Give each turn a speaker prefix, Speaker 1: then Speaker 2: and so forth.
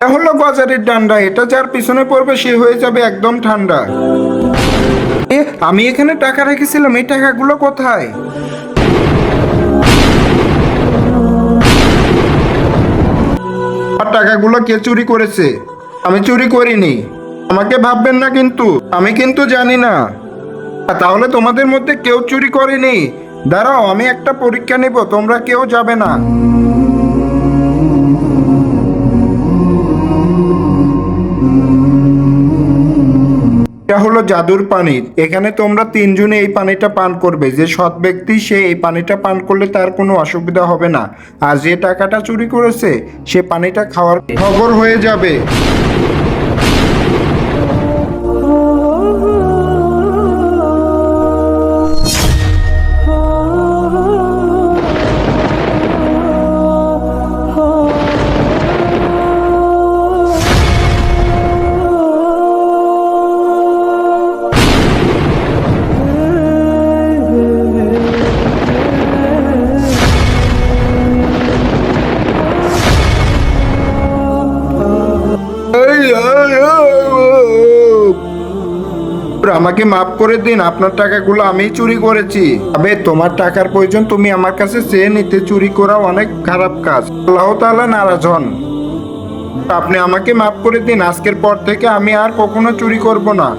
Speaker 1: এটা হলো বাজারের ডান্ডা, এটা যার পিছনে পড়বে সে হয়ে যাবে একদম ঠান্ডা। আমি এখানে টাকা রেখেছিলাম, এই টাকাগুলো কোথায়? আর টাকাগুলো কে চুরি করেছে? আমি চুরি করিনি, আমাকে ভাববেন না কিন্তু, আমি কিন্তু জানি না। তাহলে তোমাদের মধ্যে কেউ চুরি করেনি? দাঁড়াও, আমি একটা পরীক্ষা নিব, তোমরা কেউ যাবে না। এটা হলো জাদুর পানি, এখানে তোমরা তিনজনে এই পানিটা পান করবে। যে সৎ ব্যক্তি সে এই পানিটা পান করলে তার কোনো অসুবিধা হবে না। আর যে টাকাটা চুরি করেছে সে পানিটা খাওয়ার খবর হয়ে যাবে। আমাকে মাফ করে দিন, আপনার টাকাগুলো আমি চুরি করেছি। তবে তোমার টাকার প্রয়োজন, তুমি আমার কাছে চেয়ে নিতে, চুরি করা অনেক খারাপ কাজ, আল্লাহ তাআলা নারাজ হন। আপনি আমাকে মাফ করে দিন, আজকের পর থেকে আমি আর কখনো চুরি করব না।